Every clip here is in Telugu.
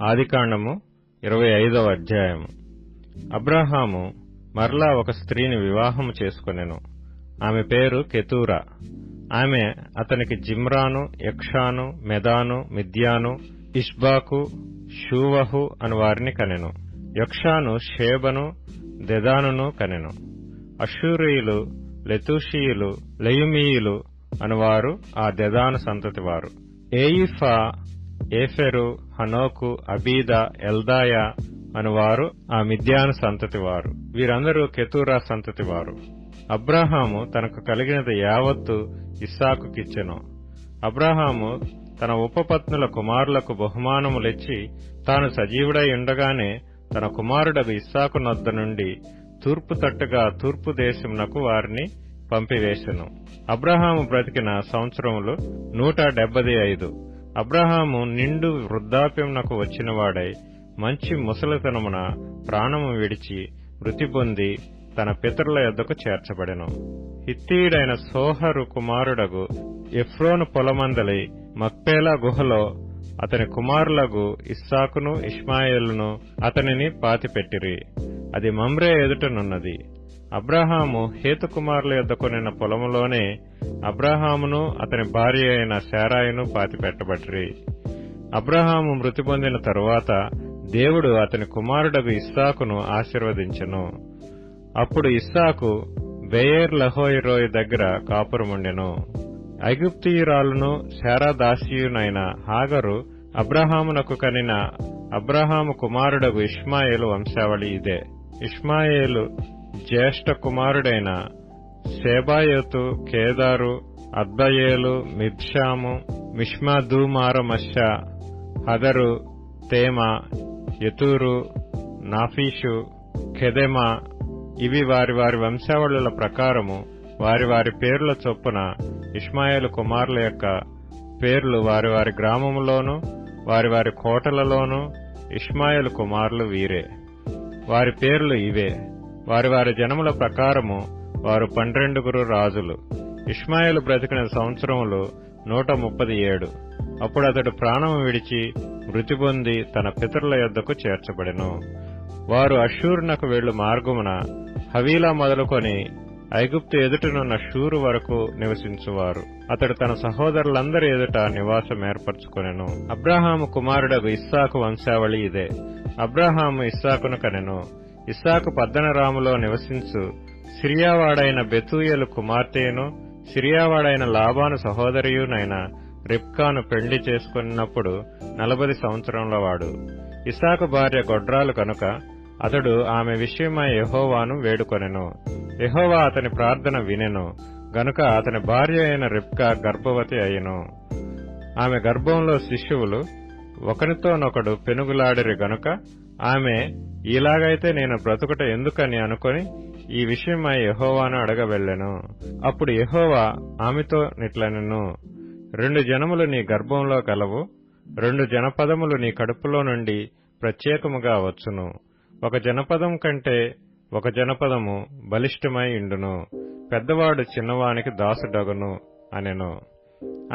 ఆదికాండము 25వ అధ్యాయము. అబ్రాహాము మరలా ఒక స్త్రీని వివాహము చేసుకొనెను. ఆమె పేరు కెతూరా. ఆమె అతనికి జిమ్రాను, యక్షాను, మెదాను, మిద్యాను, ఇష్బాకు, షూవహు అను వారిని కనెను. యక్షాను షేబను, దెదానును కనెను. అషూరీయులు, లెతూషీయులు, లెయుమీయులు అనువారు ఆ దెదాను సంతతివారు. ఏయిఫా, ఏఫెరు, హనోకు, అబీదా, ఎల్దాయా అనువారు ఆ మిద్యాను సంతతివారు. వీరందరూ కెతూరా సంతతివారు. అబ్రాహాము తనకు కలిగినది యావత్తు ఇస్సాకుకిచ్చెను. అబ్రాహాము తన ఉపపత్నుల కుమారులకు బహుమానములిచ్చి తాను సజీవుడై ఉండగానే తన కుమారుడగు ఇస్సాకు నొద్ద నుండి తూర్పు తట్టుగా తూర్పు దేశమునకు వారిని పంపివేశెను. అబ్రాహాము బ్రతికిన సంవత్సరములు 175. అబ్రాహాము నిండు వృద్ధాప్యమునకు వచ్చినవాడై మంచి ముసలితనమున ప్రాణము విడిచి మృతి పొంది తన పితరుల యొద్దకు చేర్చబడెను. హిత్తీయుడైన సోహరు కుమారుడగు ఎఫ్రోను పొలమందలి మక్పేలా గుహలో అతని కుమారులగు ఇస్సాకును, ఇష్మాయేలును అతనిని పాతిపెట్టిరి. అది మమ్రే ఎదుటనున్నది. అబ్రాహాము హేతు కుమారుల యొద్ద కొనిన పొలములోనే అబ్రాహామును అతని భార్య అయిన శారాయును పాతిపెట్టబడిరి. అబ్రాహాము మృతి పొందిన తరువాత దేవుడు అతని కుమారుడగు ఇస్సాకును ఆశీర్వదించెను. అప్పుడు ఇస్సాకు బెయేర్ లహోయిరోయి దగ్గర కాపురముండెను. ఐగుప్తీయురాలును శారాదాసీయునైన హాగరు అబ్రాహామునకు కనిన అబ్రాహాము కుమారుడగు ఇష్మాయేలు వంశావళి ఇదే. ఇష్మాయేలు జ్యేష్ఠ కుమారుడైన షేబాయోతు, కేదారు, అద్బయేలు, మిబ్షాము, మిష్మాదూమారమషా, హదరు, తేమా, యతూరు, నాఫీషు, కెదెమా ఇవి వారి వారి వంశావళుల ప్రకారము వారి వారి పేర్ల చొప్పున ఇష్మాయేలు కుమారుల యొక్క పేర్లు వారి వారి గ్రామములోను వారి వారి కోటలలోను ఇష్మాయేలు కుమారులు వీరే. వారి పేర్లు ఇవే. వారి వారి జనముల ప్రకారము వారు 12 రాజులు. ఇష్మాయేలు బ్రతికిన సంవత్సరములు 137. అప్పుడు అతడు ప్రాణము విడిచి మృతి పొంది తన పితరుల యొద్దకు చేర్చబడెను. వారు అషూరునకు వెళ్ళు మార్గమున హవీలా మొదలుకొని ఐగుప్తు ఎదుటనున్న షూరు వరకు నివసించువారు. అతడు తన సహోదరులందరి ఎదుట నివాసం ఏర్పరచుకొనెను. అబ్రాహాము కుమారుడగు ఇస్సాకు వంశావళి ఇదే. అబ్రాహాము ఇస్సాకును కనెను. ఇస్సాకు పద్దనరాములో నివసించు సిరియావాడైన బెతూయేలు కుమార్తెను, సిరియావాడైన లాబాను సహోదరియునైన రిబ్కాను పెళ్లి చేసుకున్నప్పుడు 40 సంవత్సరముల వాడు. ఇస్సాకు భార్య గొడ్రాలు కనుక అతడు ఆమె విషయమై యెహోవాను వేడుకొనెను. యెహోవా అతని ప్రార్థన వినెను గనుక అతని భార్య అయిన రిబ్కా గర్భవతి అయ్యెను. ఆమె గర్భంలో శిశువులు ఒకరితోనొకడు పెనుగులాడిరి గనుక ఆమె ఇలాగైతే నేను బ్రతుకుట ఎందుకని అనుకొని ఈ విషయమై యెహోవాను అడగవెళ్ళెను. అప్పుడు యెహోవా ఆమెతో నిట్లనెను, 2 జనములు నీ గర్భంలో కలవు, 2 జనపదములు నీ కడుపులో నుండి ప్రత్యేకముగా వచ్చును. ఒక జనపదం కంటే ఒక జనపదము బలిష్టమై ఇండును. పెద్దవాడు చిన్నవానికి దాసుడగును అనెను.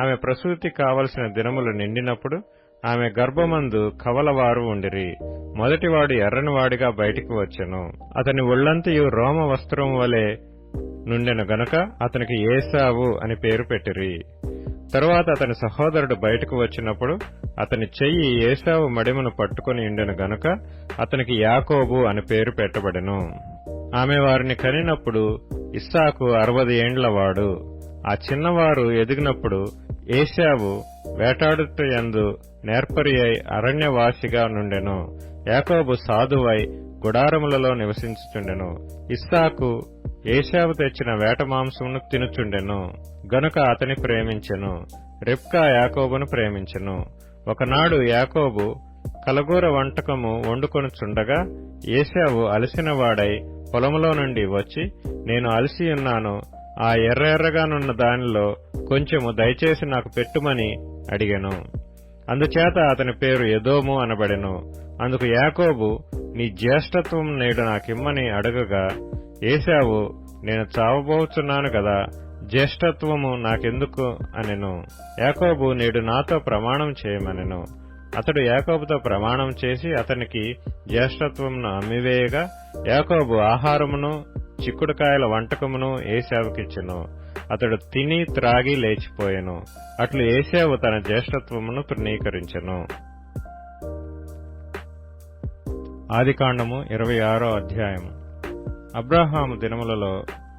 ఆమె ప్రసూతి కావలసిన దినములు నిండినప్పుడు ఆమె గర్భమందు కవలవారు ఉండిరి. మొదటివాడు ఎర్రనివాడిగా బయటికి వచ్చెను. అతని ఒళ్లంతయు రోమ వస్త్రం వలె నుండెను గనుక అతనికి ఏశావు అని పేరు పెట్టిరి. తరువాత అతని సహోదరుడు బయటకు వచ్చినప్పుడు అతని చెయ్యి ఏశావు మడిమను పట్టుకుని ఉండెను గనుక అతనికి యాకోబు అని పేరు పెట్టబడెను. ఆమె వారిని కనినప్పుడు ఇస్సాకు 60 ఏండ్లవాడు. ఆ చిన్నవారు ఎదిగినప్పుడు ఏశావు వేటాడుటయందు నేర్పరి అయి అరణ్యవాసిగా నుండెను. యాకోబు సాధువై గుడారములలో నివసించుచుండెను. ఇస్సాకు ఏశావు తెచ్చిన వేట మాంసమును తినుచుండెను గనుక అతని ప్రేమించెను. రిబ్కా యాకోబును ప్రేమించెను. ఒకనాడు యాకోబు కలగూర వంటకము వండుకొనుచుండగా ఏశావు అలసినవాడై పొలములో నుండి వచ్చి, నేను అలసియున్నాను, ఆ ఎర్రగానున్న దానిలో కొంచెము దయచేసి నాకు పెట్టుమని అడిగెను. అందుచేత అతని పేరు ఎదోము అనబడెను. అందుకు యాకోబు, నీ జ్యేష్ఠత్వం నేడు నాకిమ్మని అడగగా ఏశావు, నేను చావబోచున్నాను గదా, జ్యేష్ఠత్వము నాకెందుకు అనెను. యాకోబు, నేడు నాతో ప్రమాణం చేయమనెను. అతడు యాకోబుతో ప్రమాణం చేసి అతనికి జ్యేష్ఠత్వమును అమ్మివేయగా యాకోబు ఆహారమును చిక్కుడుకాయల వంటకమును ఏశావుకిచ్చెను. అతడు తిని త్రాగి లేచిపోయెను. అట్లు ఏశావు తన జ్యేష్ఠత్వమును తృణీకరించెను. ఆదికాండము 26వ అధ్యాయము. అబ్రాహాము దినములలో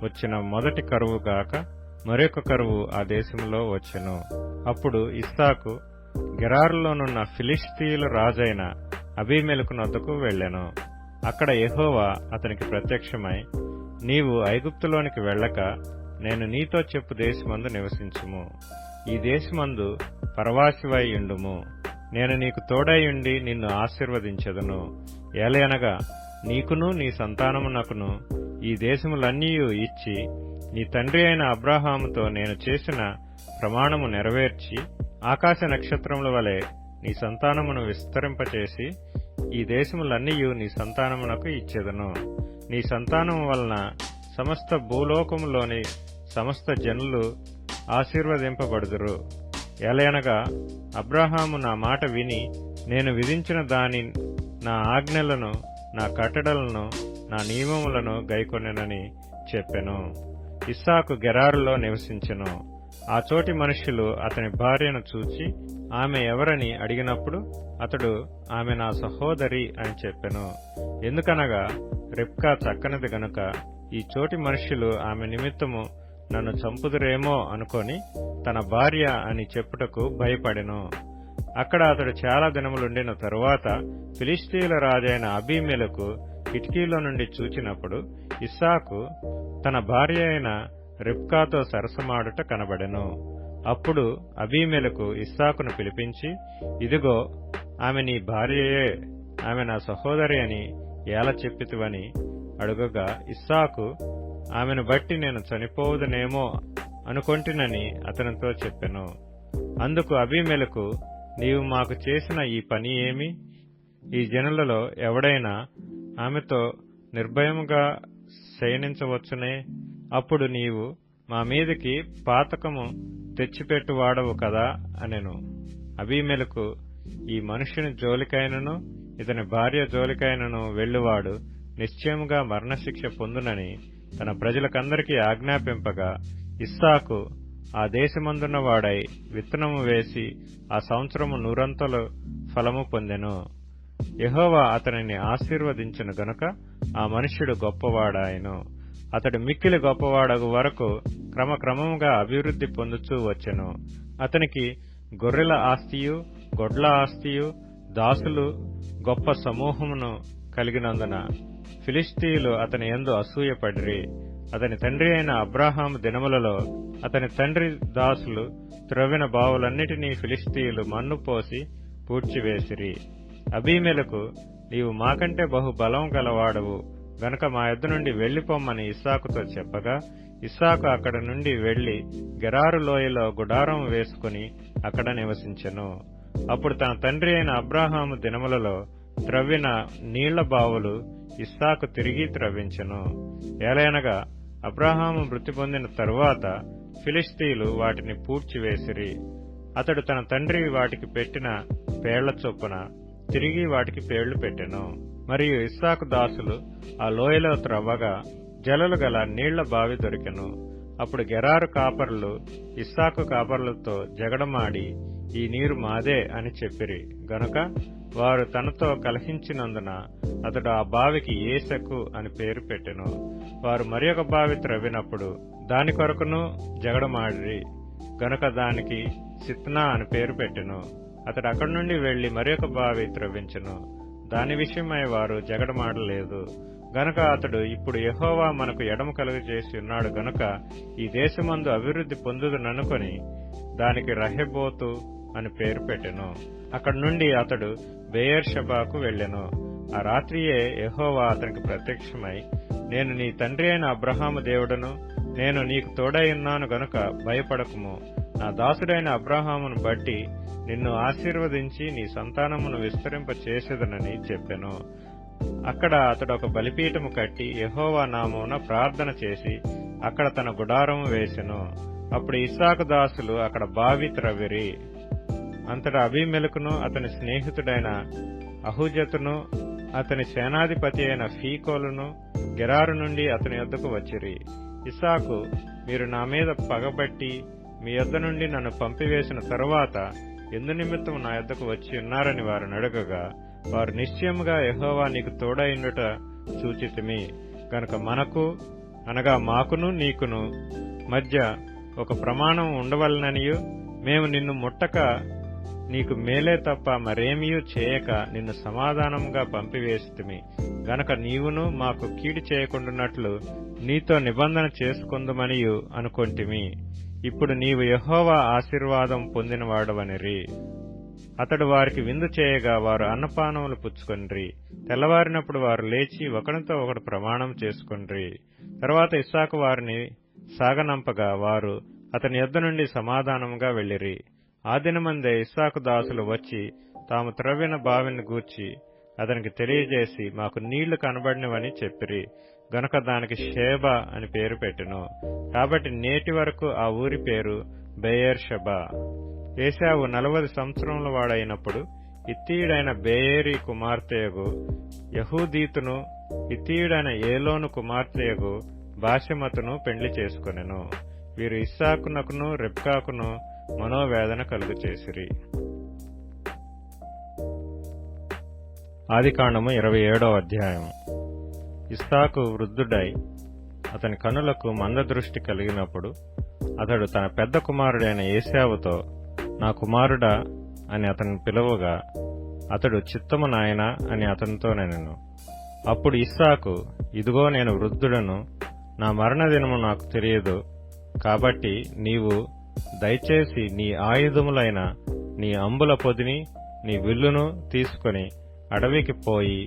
వచ్చిన మొదటి కరువు గాక మరొక కరువు ఆ దేశములో వచ్చెను. అప్పుడు ఇస్సాకు గెరారులోనున్న ఫిలిష్తీయుల రాజైన అబీమెలెకు నొద్దకు వెళ్ళెను. అక్కడ యెహోవా అతనికి ప్రత్యక్షమై, నీవు ఐగుప్తులోనికి వెళ్ళక నేను నీతో చెప్పు దేశమందు నివసించుము. ఈ దేశమందు పరవాసివై యుండుము. నేను నీకు తోడైయుండి నిన్ను ఆశీర్వదించెదను. ఏలయనగా నీకును నీ సంతానమునకును ఈ దేశములన్నీయు ఇచ్చి నీ తండ్రి అయిన అబ్రాహాముతో నేను చేసిన ప్రమాణము నెరవేర్చి ఆకాశ నక్షత్రముల వలె నీ సంతానమును విస్తరింపచేసి ఈ దేశములన్నీయు నీ సంతానమునకు ఇచ్చెదను. నీ సంతానము వలన సమస్త భూలోకములోని సమస్త జనులు ఆశీర్వదింపబడుదురు. ఎలయనగా అబ్రాహాము నా మాట విని నేను విధించిన దాని నా ఆజ్ఞలను, నా కట్టడలను, నా నియమములను గైకొనెనని చెప్పెను. ఇస్సాకు గెరారులో నివసించెను. ఆ చోటి మనుష్యులు అతని భార్యను చూచి ఆమె ఎవరని అడిగినప్పుడు అతడు ఆమె నా సహోదరి అని చెప్పెను. ఎందుకనగా రిబ్కా చక్కనిది గనుక ఈ చోటి మనుష్యులు ఆమె నిమిత్తము నన్ను చంపుదురేమో అనుకొని తన భార్య అని చెప్పుటకు భయపడెను. అక్కడ అతడు చాలా దినములుండిన తరువాత ఫిలిష్తీయుల రాజైన అబీమెలెకు కిటికీలో నుండి చూచినప్పుడు ఇస్సాకు తన భార్య అయిన రిబ్కాతో సరసమాడుట కనబడెను. అప్పుడు అబీమెలెకు ఇస్సాకును పిలిపించి, ఇదిగో ఆమె నీ భార్యయే, ఆమె నా సహోదరి అని ఎలా చెప్పితివని అడుగగా ఇస్సాకు ఆమెను బట్టి నేను చనిపోవుదనేమో అనుకొంటినని అతనితో చెప్పెను. అందుకు అబీమెలెకు, నీవు మాకు చేసిన ఈ పని ఏమి? ఈ జనులలో ఎవడైనా ఆమెతో నిర్భయముగా శయనించవచ్చునే? అప్పుడు నీవు మా మీదికి పాతకము తెచ్చిపెట్టువాడవు కదా అనెను. అబీమెలెకు, ఈ మనుష్యుని జోలికైనను ఇతని భార్య జోలికైనను వెళ్ళువాడు నిశ్చయముగా మరణశిక్ష పొందునని తన ప్రజలకందరికీ ఆజ్ఞాపింపగా ఇస్సాకు ఆ దేశమందున్న వాడై విత్తనము వేసి ఆ సంవత్సరము 100 ఫలము పొందెను. యెహోవా అతనిని ఆశీర్వదించెను గనుక ఆ మనుష్యుడు గొప్పవాడాయెను. అతడు మిక్కిలి గొప్పవాడగు వరకు క్రమక్రమముగా అభివృద్ధి పొందుచూ వచ్చెను. అతనికి గొర్రెల ఆస్తియు, గొడ్ల ఆస్తియు, దాసులు గొప్ప సమూహమును కలిగినందున ఫిలిష్తీయులు అతని యందు అసూయపడిరి. అతని తండ్రి అయిన అబ్రాహాము దినములలో అతని తండ్రి దాసులు త్రవ్విన బావులన్నిటినీ ఫిలిష్తీయులు మన్ను పోసి పూడ్చివేసిరి. అబీమెలెకు, నీవు మాకంటే బహు బలం గలవాడవు గనుక మా యొద్ద నుండి వెళ్లిపోమ్మని ఇస్సాకుతో చెప్పగా ఇస్సాకు అక్కడ నుండి వెళ్లి గెరారు లోయలో గుడారం వేసుకుని అక్కడ నివసించెను. అప్పుడు తన తండ్రి అయిన అబ్రాహాము దినములలో త్రవ్విన నీళ్ల బావులు ఇస్సాకు తిరిగి త్రవ్వించెను. ఏలయనగా అబ్రాహాము మృతి పొందిన తరువాత ఫిలిష్తీయులు వాటిని పూడ్చివేసిరి. అతడు తన తండ్రి వాటికి పెట్టిన పేళ్ల చొప్పున తిరిగి వాటికి పేళ్లు పెట్టెను. మరియు ఇస్సాకు దాసులు ఆ లోయలో త్రవ్వగా జలలు గల నీళ్ల బావి దొరికెను. అప్పుడు గెరారు కాపరులు ఇస్సాకు కాపరులతో జగడమాడి, ఈ నీరు మాదే అని చెప్పిరి గనుక వారు తనతో కలహించినందున అతడు ఆ బావికి ఏసెకు అని పేరు పెట్టెను. వారు మరియొక బావి త్రవ్వినప్పుడు దాని కొరకును జగడమాడిరి గనుక దానికి సిత్నా అని పేరు పెట్టెను. అతడు అక్కడి నుండి వెళ్లి మరియొక బావి త్రవ్వించెను. దాని విషయమై వారు జగడమాడలేదు గనుక అతడు, ఇప్పుడు యెహోవా మనకు ఎడమ కలుగజేసి ఉన్నాడు గనుక ఈ దేశమందు అభివృద్ధి పొందుదననుకొని దానికి రహెబోతు అని పేరు పెట్టెను. అక్కడి నుండి అతడు బెయేర్షెబాకు వెళ్ళెను. ఆ రాత్రియే యెహోవా అతనికి ప్రత్యక్షమై, నేను నీ తండ్రి అయిన అబ్రాహాము దేవుడను, నేను నీకు తోడైయున్నాను గనుక భయపడకుము. నా దాసుడైన అబ్రాహామును బట్టి నిన్ను ఆశీర్వదించి నీ సంతానమును విస్తరింప చేసేదనని చెప్పెను. అక్కడ అతడు ఒక బలిపీఠము కట్టి యెహోవా నామమున ప్రార్థన చేసి అక్కడ తన గుడారము వేసెను. అప్పుడు ఇస్సాకు దాసులు అక్కడ బావి త్రవ్విరి. అంతటా అబీమెలకును అతని స్నేహితుడైన అహుజతును అతని సేనాధిపతి అయిన ఫీకోలును గెరారు నుండి అతని యొద్దకు వచ్చిరి. ఇస్సాకు, మీరు నా మీద పగబట్టి మీ యొద్ద నుండి నన్ను పంపివేసిన తరువాత ఎందునిమిత్తం నా యొద్దకు వచ్చి ఉన్నారని వారిని అడగగా, వారు నిశ్చయముగా యెహోవా నీకు తోడైండుట చూచితిమి గనుక మనకు అనగా మాకును నీకును మధ్య ఒక ప్రమాణం ఉండవలననియు మేము నిన్ను ముట్టక నీకు మేలే తప్ప మరేమీయూ చేయక నిన్ను సమాధానంగా పంపివేసితిమి గనక నీవును మాకు కీడు చేయకుండానట్లు నీతో నిబంధన చేసుకుందుమనియు అనుకొంటిమి. ఇప్పుడు నీవు యెహోవా ఆశీర్వాదం పొందినవాడవనిరి. అతడు వారికి విందు చేయగా వారు అన్నపానములు పుచ్చుకొనిరి. తెల్లవారినప్పుడు వారు లేచి ఒకరితో ఒకడు ప్రమాణం చేసుకొనిరి. తర్వాత ఇస్సాకు వారిని సాగనంపగా వారు అతని యొద్ద నుండి సమాధానముగా వెళ్లిరి. ఆ దినమందే ఇస్సాకు దాసులు వచ్చి తాము త్రవ్విన బావిని గూర్చి అతనికి తెలియజేసి మాకు నీళ్లు కనబడినవని చెప్పిరి గనుక దానికి షేబా అని పేరు పెట్టెను. కాబట్టి నేటి వరకు ఆ ఊరి పేరు బెయేర్షెబా. ఏశావు 40 సంవత్సరముల వాడైనప్పుడు ఇత్తీయుడైన బెయేరీ కుమార్తెయగు యహూదీతును ఇత్తీయుడైన ఏలోను కుమార్తెయగు బాషెమతును పెండ్లి చేసుకొనెను. వీరు ఇస్సాకునకును రెబ్కాకును మనోవేదన కలుగు చేసిరి. ఆదికాండము 27వ అధ్యాయము. ఇస్సాకు వృద్ధుడై అతని కనులకు మందదృష్టి కలిగినప్పుడు అతడు తన పెద్ద కుమారుడైన ఏశావుతో, నా కుమారుడా అని అతన్ని పిలువగా, అతడు చిత్తము నాయనా అని అతనితో నెనెను. అప్పుడు ఇస్సాకు, ఇదిగో నేను వృద్ధుడను, నా మరణదినము నాకు తెలియదు, కాబట్టి నీవు దయచేసి నీ ఆయుధములైన నీ అంబుల పొదిని నీ విల్లును తీసుకుని అడవికి పోయి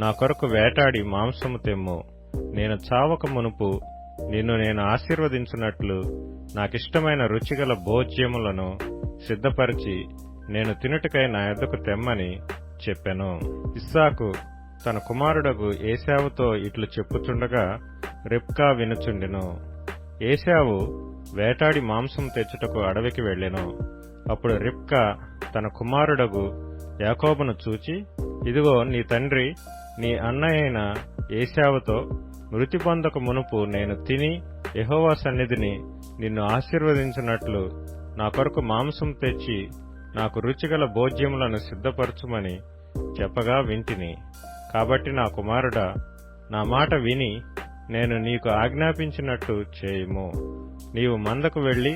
నా కొరకు వేటాడి మాంసము తెమ్ము. నేను చావక మునుపు నిన్ను నేను ఆశీర్వదించున్నట్లు నాకిష్టమైన రుచిగల భోజ్యములను సిద్ధపరిచి నేను తినుటకై నా యొద్దకు తెమ్మని చెప్పెను. ఇస్సాకు తన కుమారుడగు ఏశావుతో ఇట్లు చెప్పుచుండగా రెబ్కా వినుచుండెను. ఏశావు వేటాడి మాంసం తెచ్చుటకు అడవికి వెళ్లెను. అప్పుడు రిబ్కా తన కుమారుడగు యాకోబును చూచి, ఇదిగో నీ తండ్రి నీ అన్నయైన ఏశావుతో, మృతి పొందక మునుపు నేను తిని యెహోవా సన్నిధిని నిన్ను ఆశీర్వదించినట్లు నా కొరకు మాంసం తెచ్చి నాకు రుచిగల భోజ్యములను సిద్ధపరచుమని చెప్పగా వింటిని. కాబట్టి నా కుమారుడా, నా మాట విని నేను నీకు ఆజ్ఞాపించినట్టు చేయుము. నీవు మందకు వెళ్లి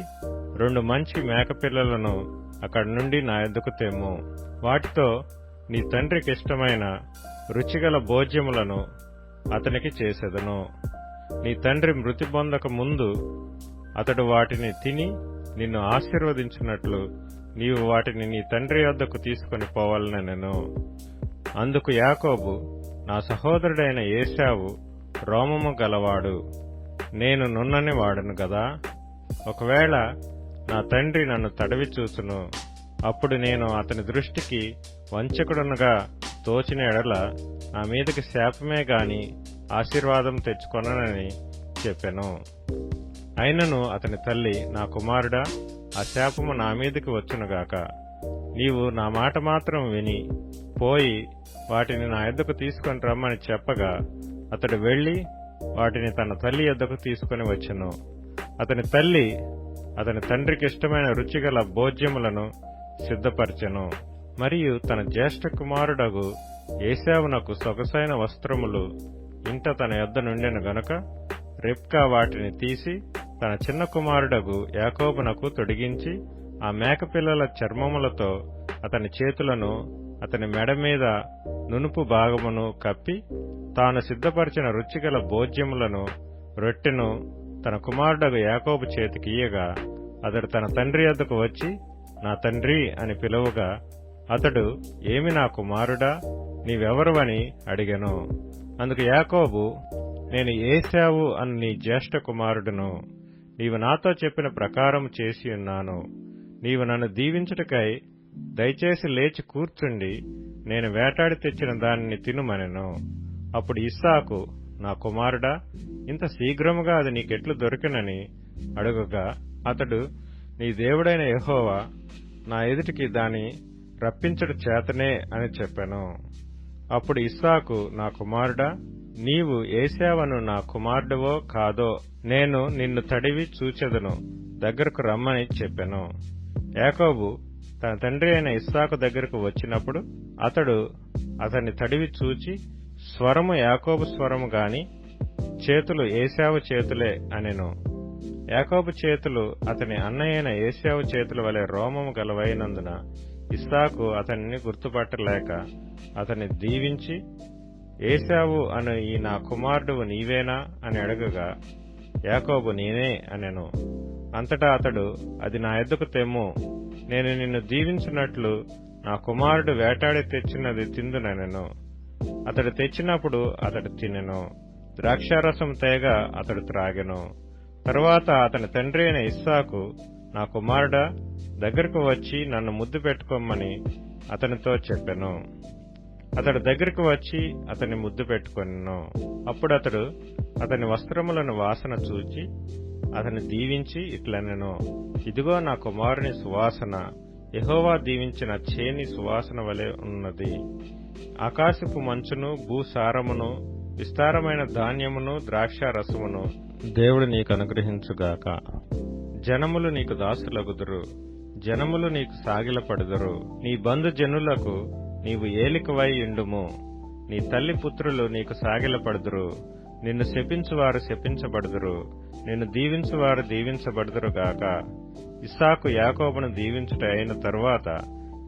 2 మంచి మేకపిల్లలను అక్కడి నుండి నా యొద్దకు తెమ్ము. వాటితో నీ తండ్రికిష్టమైన రుచిగల భోజ్యములను అతనికి చేసెదను. నీ తండ్రి మృతి పొందక ముందు అతడు వాటిని తిని నిన్ను ఆశీర్వదించినట్లు నీవు వాటిని నీ తండ్రి వద్దకు తీసుకుని పోవాలనెను. అందుకు యాకోబు, నా సహోదరుడైన ఏశావు రోమము గలవాడు, నేను నున్నని వాడను గదా. ఒకవేళ నా తండ్రి నన్ను తడవి చూచును, అప్పుడు నేను అతని దృష్టికి వంచకుడనుగా తోచిన ఎడల నా మీదకి శాపమే గాని ఆశీర్వాదం తెచ్చుకొననని చెప్పెను. అయినను అతని తల్లి, నా కుమారుడా, ఆ శాపము నా మీదకి వచ్చునుగాక. నీవు నా మాట మాత్రం విని పోయి వాటిని నా యొద్దకు తీసుకొని రమ్మని చెప్పగా అతడు వెళ్లి వాటిని తన తల్లి యొద్దకు తీసుకుని వచ్చెను. అతని తల్లి అతని తండ్రికి ఇష్టమైన రుచిగల భోజ్యములను సిద్ధపరచెను. మరియు తన జ్యేష్ఠ కుమారుడగు ఏశావునకు సొగసైన వస్త్రములు ఇంట తన యొద్ద నుండెను గనుక రెబ్కా వాటిని తీసి తన చిన్న కుమారుడగు యాకోబునకు తొడిగించి ఆ మేకపిల్లల చర్మములతో అతని చేతులను అతని మెడ మీద నునుపు భాగమును కప్పి తాను సిద్ధపరిచిన రుచిగల భోజ్యములను రొట్టెను తన కుమారుడగు యాకోబు చేతికియ్యగా అతడు తన తండ్రి వద్దకు వచ్చి, నా తండ్రి అని పిలువగా అతడు, ఏమి నా కుమారుడా, నీవెవరువని అడిగెను. అందుకు యాకోబు, నేను ఏశావు అను నీ జ్యేష్ఠ కుమారుడును. నీవు నాతో చెప్పిన ప్రకారం చేసి ఉన్నాను. నీవు నన్ను దీవించుటకై దయచేసి లేచి కూర్చుండి నేను వేటాడి తెచ్చిన దానిని తినుమనెను. అప్పుడు ఇస్సాకు, నా కుమారుడా, ఇంత శీఘ్రముగా అది నీకెట్లు దొరికినని అడుగగా అతడు, నీ దేవుడైన యెహోవా నా ఎదుటికి దాని రప్పించడు చేతనే అని చెప్పెను. అప్పుడు ఇస్సాకు, నా కుమారుడా, నీవు ఏశావును నా కుమారుడివో కాదో నేను నిన్ను తడివి చూచెదను, దగ్గరకు రమ్మని చెప్పెను. యాకోబు తన తండ్రి అయిన ఇస్సాకు దగ్గరకు వచ్చినప్పుడు అతడు అతన్ని తడివి చూచి, స్వరము యాకోబు స్వరము గాని చేతులు ఏశావు చేతులే అనెను. యాకోబు చేతులు అతని అన్నయ్యైన ఏశావు చేతుల వలె రోమము గలవైనందున ఇస్సాకు అతనిని గుర్తుపట్టలేక అతన్ని దీవించి, ఏశావు అను ఈ నా కుమారుడు నీవేనా అని అడగగా, యాకోబు నేనే అనెను. అంతటా అతడు, అది నా ఎద్దుకు తెమ్ము, నేను నిన్ను దీవించినట్లు నా కుమారుడు వేటాడి తెచ్చినది తిందునెను. అతడు తెచ్చినప్పుడు అతడు తినెను. ద్రాక్షారసం తేగ అతడు త్రాగెను. తరువాత అతని తండ్రి అయిన ఇస్సాకు, నా కుమారుడా, దగ్గరకు వచ్చి నన్ను ముద్దు పెట్టుకోమని అతనితో చెప్పెను. అతడు దగ్గరకు వచ్చి అతన్ని ముద్దు పెట్టుకొనెను. అప్పుడు అతడు అతని వస్త్రములను వాసన చూచి అతన్ని దీవించి ఇట్లనెను, ఇదిగో నా కుమారుని సువాసన యెహోవా దీవించిన చేని సువాసన వలె ఉన్నది. ఆకాశపు మంచును భూసారమును విస్తారమైన ధాన్యమును ద్రాక్షారసమును దేవుడు నీకు అనుగ్రహించుగాక. జనములు నీకు దాసులగుదురు, జనములు నీకు సాగిలపడుదురు. నీ బంధుజనులకు నీవు ఏలికవై ఉండుము. నీ తల్లి పుత్రులు నీకు సాగిలపడుదురు. నిన్ను శపించువారు శపించబడుదురు, నిన్ను దీవించువారు దీవించబడుదురుగాక. ఇస్సాకు యాకోబును దీవించుట అయిన తరువాత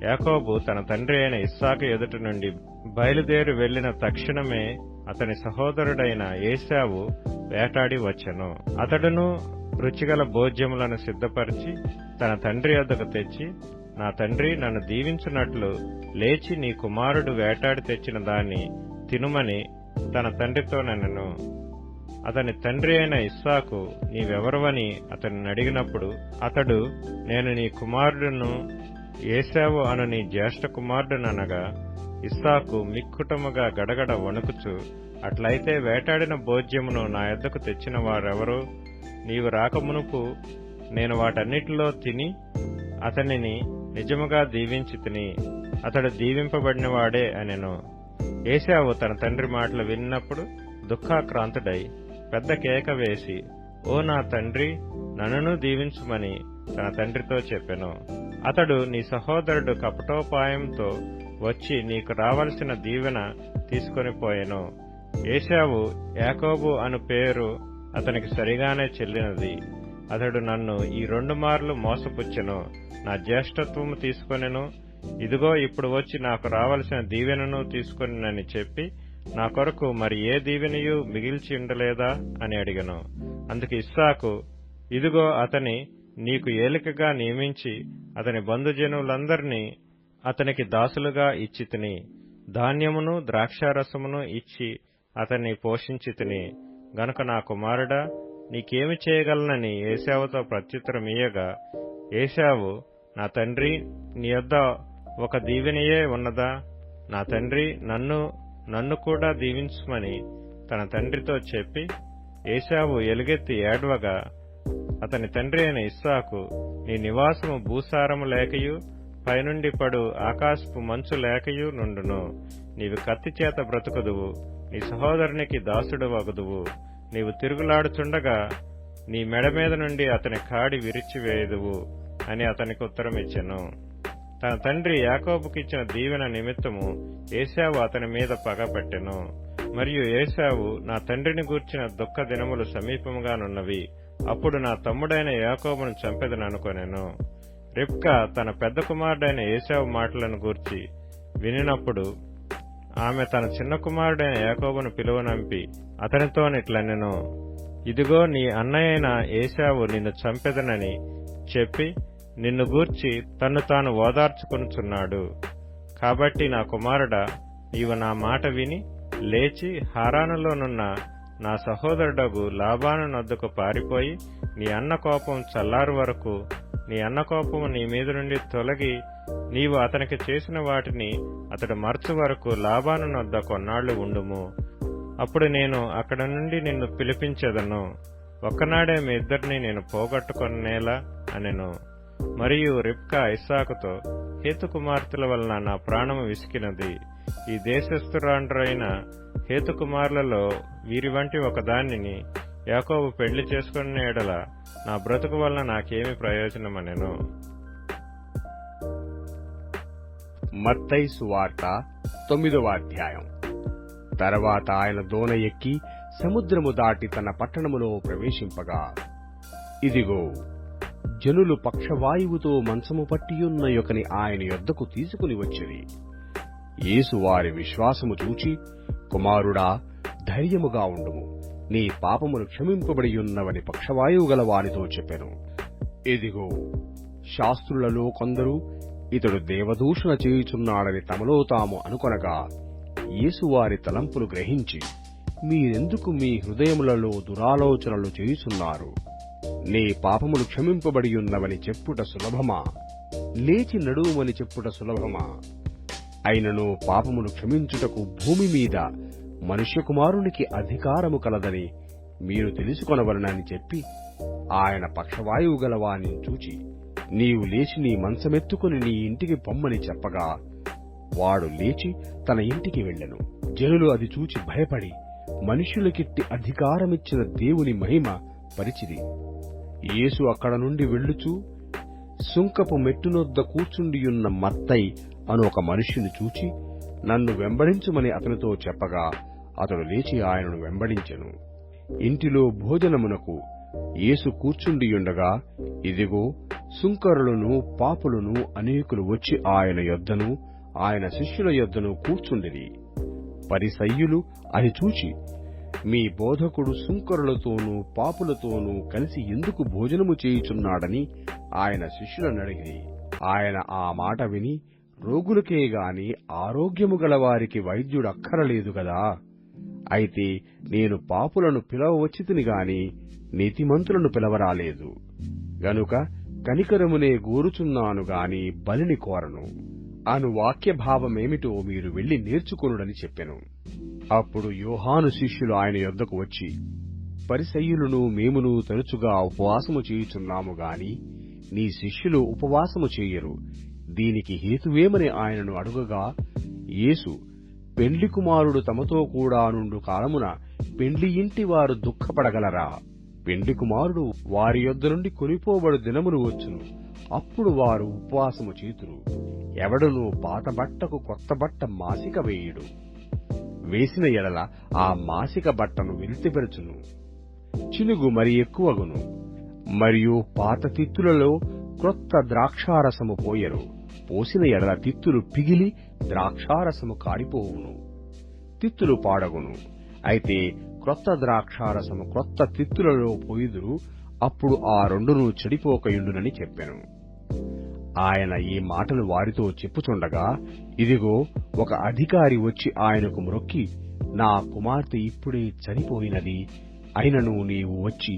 యాకోబు తన తండ్రి అయిన ఇస్సాకు ఎదుట నుండి బయలుదేరి వెళ్లిన తక్షణమే అతని సహోదరుడైన ఏశావు వేటాడి వచ్చెను. అతడును రుచిగల భోజ్యములను సిద్ధపరిచి తన తండ్రి వద్దకు తెచ్చి, నా తండ్రి నన్ను దీవించున్నట్లు లేచి నీ కుమారుడు వేటాడి తెచ్చిన దాన్ని తినుమని తన తండ్రితో నన్నెను. అతని తండ్రి అయిన ఇస్సాకు, నీవెవరవని అతన్ని అడిగినప్పుడు అతడు, నేను నీ కుమారుడును ఏశావు అను నీ జ్యేష్ఠ కుమారుడుననగా, ఇస్సాకు మిక్కుటముగా గడగడ వణుకుచు, అట్లయితే వేటాడిన భోజ్యమును నా యొద్దకు తెచ్చిన వారెవరు? నీవు రాకమునుపు నేను వాటన్నిటిలో తిని అతనిని నిజముగా దీవించి తిని, అతడు దీవింపబడినవాడే అనెను. ఏశావు తన తండ్రి మాటలు విన్నప్పుడు దుఃఖాక్రాంతుడై పెద్ద కేక వేసి, ఓ నా తండ్రి, నన్నును దీవించుమని తన తండ్రితో చెప్పెను. అతడు, నీ సహోదరుడు కపటోపాయంతో వచ్చి నీకు రావలసిన దీవెన తీసుకొని పోయెను. ఏశావు యాకోబు అను పేరు అతనికి సరిగానే చెల్లినది. అతడు నన్ను ఈ 2 మార్లు మోసపుచ్చెను, నా జ్యేష్ఠత్వము తీసుకొనెను, ఇదిగో ఇప్పుడు వచ్చి నాకు రావలసిన దీవెనను తీసుకొనినని చెప్పి, నా కొరకు మరి ఏ దీవెనయూ మిగిల్చి ఉండలేదా అని అడిగెను. అందుకు ఇస్సాకు, ఇదిగో అతని నీకు ఏలికగా నియమించి అతని బంధుజనులందరినీ అతనికి దాసులుగా ఇచ్చితిని, ధాన్యమును ద్రాక్షారసమును ఇచ్చి అతన్ని పోషించితిని గనుక నా కుమారుడా, నీకేమి చేయగలనని ఏశావుతో ప్రత్యుత్తరమియ్యగా, ఏశావు, నా తండ్రి, నీ యొద్ద ఒక దీవెనయే ఉన్నదా? నా తండ్రి, నన్ను కూడా దీవించుమని తన తండ్రితో చెప్పి, ఏశావు ఎలుగెత్తి ఏడ్వగా, అతని తండ్రి అయిన ఇస్సాకు, నీ నివాసము భూసారము లేకయు పైనుండి పడు ఆకాశపు మంచు లేకయు నుండును. నీవు కత్తి చేత బ్రతుకుదువు, నీ సహోదరునికి దాసుడు వగుదువు. నీవు తిరుగులాడుచుండగా నీ మెడ మీద నుండి అతని కాడి విరిచివేయుదువు అని అతనికి ఉత్తరమిచ్చెను. తన తండ్రి యాకోబుకిచ్చిన దీవెన నిమిత్తము ఏశావు అతని మీద పగపట్టెను. మరియు ఏశావు, నా తండ్రిని గూర్చిన దుఃఖ దినములు సమీపముగానున్నవి, అప్పుడు నా తమ్ముడైన యాకోబును చంపెదననుకొనెను. రిబ్కా తన పెద్ద కుమారుడైన ఏశావు మాటలను గూర్చి వినినప్పుడు ఆమె తన చిన్న కుమారుడైన యాకోబును పిలువనంపి అతనితోనిట్లనెను, ఇదిగో నీ అన్నయ్యైన ఏశావు నిన్ను చంపెదనని చెప్పి నిన్ను గూర్చి తన్ను తాను ఓదార్చుకొనుచున్నాడు. కాబట్టి నా కుమారుడా, నీవు నా మాట విని లేచి హారానులోనున్న నా సహోదరుడగు లాబాను నొద్దకు పారిపోయి నీ అన్న కోపం చల్లారు వరకు, నీ అన్న కోపము నీ మీద నుండి తొలగి నీవు అతనికి చేసిన వాటిని అతడు మరచు వరకు లాబాను నొద్ద కొన్నాళ్లు ఉండుము. అప్పుడు నేను అక్కడ నుండి నిన్ను పిలిపించెదను. ఒక్కనాడే మీ ఇద్దరిని నేను పోగొట్టుకొనేలా అనెను. మరియు రిబ్కా ఇస్సాకుతో, హేతు కుమార్తెల వలన నా ప్రాణము విసికినది. ఈ దేశస్థురాండ్రైన హేతు కుమారులలో వీరి వంటి ఒకదానిని యాకోబు పెళ్లి చేసుకున్న ఎడల నా బ్రతుకు వలన నాకేమి ప్రయోజనమనెను. మత్తయి సువార్త 9వ అధ్యాయం. తర్వాత ఆయన దోణ ఎక్కి సముద్రము దాటి తన పట్టణములో ప్రవేశింపగా, ఇదిగో జనులు పక్షవాయువుతో మంచము పట్టియున్న యొకని ఆయన యొద్దకు తీసుకుని వచ్చిరి. యేసు వారి విశ్వాసము చూచి, కుమారుడా, ధైర్యముగా ఉండుము, నీ పాపములు క్షమింపబడియున్నవని పక్షవాయువు గల వానితో చెప్పెను. ఇదిగో శాస్త్రులలో కొందరు ఇతడు దేవదూషణ చేయుచున్నాడని తమలో తాము అనుకొనగా, యేసు వారి తలంపులు గ్రహించి, మీరెందుకు మీ హృదయములలో దురాలోచనలు చేయుచున్నారు? నీ పాపములు క్షమింపబడియున్నవని చెప్పుట సులభమా? లేచి నడువుమని చెప్పుట సులభమా? అయినను పాపములు క్షమించుటకు భూమి మీద మనుష్యకుమారునికి అధికారము కలదని మీరు తెలుసుకొనవలనని చెప్పి, ఆయన పక్షవాయువు గలవాని చూచి, నీవు లేచి నీ మంచమెత్తుకుని నీ ఇంటికి పొమ్మని చెప్పగా, వాడు లేచి తన ఇంటికి వెళ్ళెను. జనులు అది చూచి భయపడి, మనుష్యులకిట్టి అధికారమిచ్చిన దేవుని మహిమ పరిచిరి. యేసు అక్కడ నుండి వెళ్ళుచూ సుంకపు మెట్టునొద్ద కూర్చుండియున్న మత్తయి అను ఒక మనుష్యుని చూచి, నన్ను వెంబడించుమని అతనితో చెప్పగా, అతడు లేచి ఆయనను వెంబడించెను. ఇంటిలో భోజనమునకు యేసు కూర్చుండియుండగా, ఇదిగో సుంకరులను పాపులను అనేకులు వచ్చి ఆయన యొద్దను ఆయన శిష్యుల యొద్దను కూర్చుండిరి. పరిసయ్యులు అది చూచి, మీ బోధకుడు సుంకరులతోనూ పాపులతోనూ కలిసి ఎందుకు భోజనము చేయుచున్నాడని ఆయన శిష్యులనడిగిరి. ఆయన ఆ మాట విని, రోగులకే గాని ఆరోగ్యము గలవారికి వైద్యుడక్కరలేదు గదా, అయితే నేను పాపులను పిలవవచ్చితిని గాని నీతిమంతులను పిలవరాలేదు. గనుక కనికరమునే గోరుచున్నాను గాని బలిని కోరను అను వాక్యభావమేమిటో మీరు వెళ్లి నేర్చుకొనుడని చెప్పెను. అప్పుడు యోహాను శిష్యులు ఆయన యొద్దకు వచ్చి, పరిసయ్యులను మేమును తరచుగా ఉపవాసము చేయుచున్నాము గాని నీ శిష్యులు ఉపవాసము చేయరు, దీనికి హేతువేమని ఆయనను అడుగగా, యేసు, పెండ్లి కుమారుడు తమతో కూడా నుండు కాలమున పెండ్లి ఇంటి వారు దుఃఖపడగలరా? పెండ్లి కుమారుడు వారి యొద్ద నుండి కొనిపోబడు దినములు వచ్చును, అప్పుడు వారు ఉపవాసము చేతురు. ఎవడునూ పాత బట్టకు కొత్త బట్ట మాసిక వేయుడు, వేసిన ఎడల ఆ మాసిక బట్టను విరితిపెరచును, చినుగు మరి ఎక్కువగును. మరియు పాత తిత్తులలో క్రొత్త ద్రాక్షారసము పోయరు, పోసిన ఎడల తిత్తులు పిగిలి ద్రాక్షారసము కాడిపోవును, తిత్తులు పాడగును. అయితే క్రొత్త ద్రాక్షారసము క్రొత్త తిత్తులలో పోయుదురు, అప్పుడు ఆ రెండును చెడిపోకయుండునని చెప్పెను. ఆయన ఈ మాటలు వారితో చెప్పుచుండగా, ఇదిగో ఒక అధికారి వచ్చి ఆయనకు మ్రొక్కి, నా కుమార్తె ఇప్పుడే చనిపోయినది, అయినను నీవు వచ్చి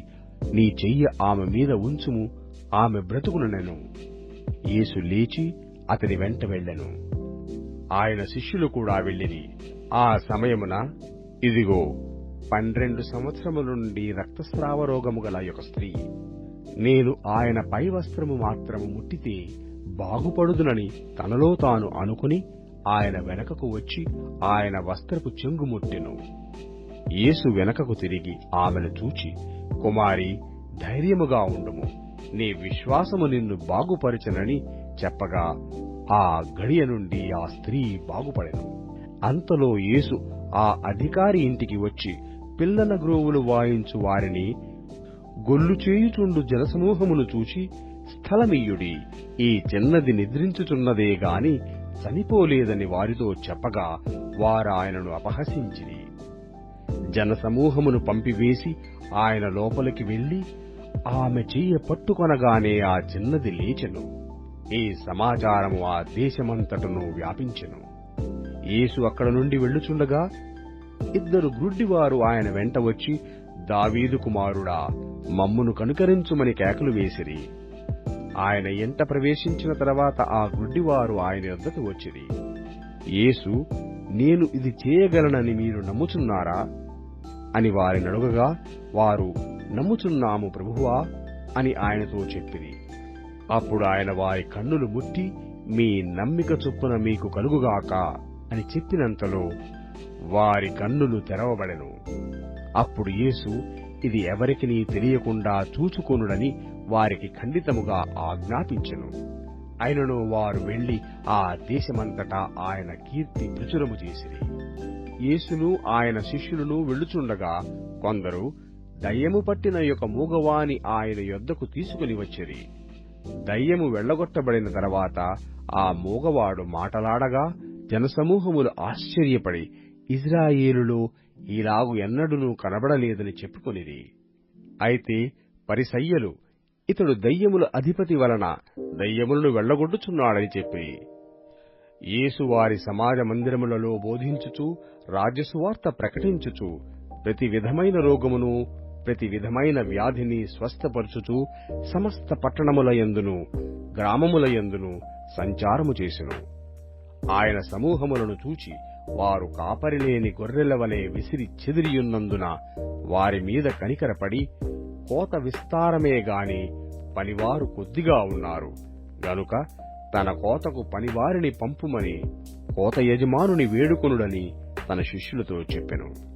నీ చెయ్యి ఆమె మీద ఉంచుము, ఆమె బ్రతుకుననెను. యేసు లేచి అతని వెంట వెళ్ళెను. ఆయన శిష్యులు కూడా వెళ్ళిరి. ఆ సమయమున ఇదిగో 12 సంవత్సరముల నుండి రక్తస్రావ రోగము గల ఒక స్త్రీ, నేను ఆయన పై వస్త్రము మాత్రము ముట్టితే బాగుపడుదునని తనలో తాను అనుకుని ఆయన వెనకకు వచ్చి ఆయన వస్త్రపు చెంగు ముట్టెను. యేసు వెనకకు తిరిగి ఆమెను చూచి, కుమారి, ధైర్యముగా ఉండుము, నీ విశ్వాసము నిన్ను బాగుపరచెనని చెప్పగా, ఆ గడియ నుండి ఆ స్త్రీ బాగుపడెను. అంతలో యేసు ఆ అధికారి ఇంటికి వచ్చి, పిల్లల గ్రోవులు వాయించు వారిని గొల్లు చేయుచుండు జనసమూహమును చూచి, స్థలమియ్యుడి, ఈ చిన్నది నిద్రించుచున్నదే గాని చనిపోలేదని వారితో చెప్పగా, వారాయనను అపహసించిరి. జనసమూహమును పంపివేసి ఆయన లోపలికి వెళ్లి ఆమె చెయ్య పట్టుకొనగానే ఆ చిన్నది లేచెను. ఈ సమాచారము ఆ దేశమంతటను వ్యాపించెను. యేసు అక్కడ నుండి వెళ్ళుచుండగా 2 గ్రుడ్డివారు ఆయన వెంట వచ్చి, దావీదు కుమారుడా, మమ్మును కనుకరించుమని కేకలు వేసిరి. ఆయన ఎంట ప్రవేశించిన తర్వాత ఆ గ్రుడ్డివారు ఆయన యొద్దకు వచ్చిరి. యేసు, నేను ఇది చేయగలనని మీరు నమ్ముచున్నారా అని వారినడుగగా, వారు, నమ్ముచున్నాము ప్రభువా అని ఆయనతో చెప్పిరి. అప్పుడు ఆయన వారి కన్నులు ముట్టి, మీ నమ్మిక చొప్పున మీకు కలుగుగాక అని చెప్పినంతలో వారి కన్నులు తెరవబడెను. అప్పుడు యేసు, ఇది ఎవరికినీ తెలియకుండా చూచుకొనుడని వారికి ఖండితముగా ఆజ్ఞాపించెను. అయినను వారు వెళ్లి ఆ దేశమంతటా ఆయన కీర్తి ప్రచురము చేసిరి. యేసును ఆయన శిష్యులను వెళ్ళుచుండగా కొందరు దయ్యము పట్టిన యొక్క మూగవాని ఆయన యొద్దకు తీసుకుని వచ్చిరి. దయ్యము వెళ్లగొట్టబడిన తర్వాత ఆ మూగవాడు మాటలాడగా జనసమూహములు ఆశ్చర్యపడి, ఇజ్రాయేలులో ఈలాగు ఎన్నడూనూ కనబడలేదని చెప్పుకొనిరి. అయితే పరిసయ్యులు, ఇతడు దయ్యముల అధిపతి వలన దయ్యములను వెళ్లగొట్టుచున్నాడని చెప్పి, యేసు వారి సమాజ మందిరములలో బోధించుచు రాజ్యసువార్త ప్రకటించుచు ప్రతి విధమైన రోగమును ప్రతి విధమైన వ్యాధిని స్వస్థపరచుచు సమస్త పట్టణములయందును గ్రామములయందును సంచారము చేసెను. ఆయన సమూహములను చూచి వారు కాపరిలేని గొర్రెల వలె విసిరి చెదిరియున్నందున వారి మీద కనికరపడి, కోత విస్తారమే గాని పనివారు కొద్దిగా ఉన్నారు గనుక తన కోతకు పనివారిని పంపుమని కోత యజమానుని వేడుకొనుడని తన శిష్యులతో చెప్పెను.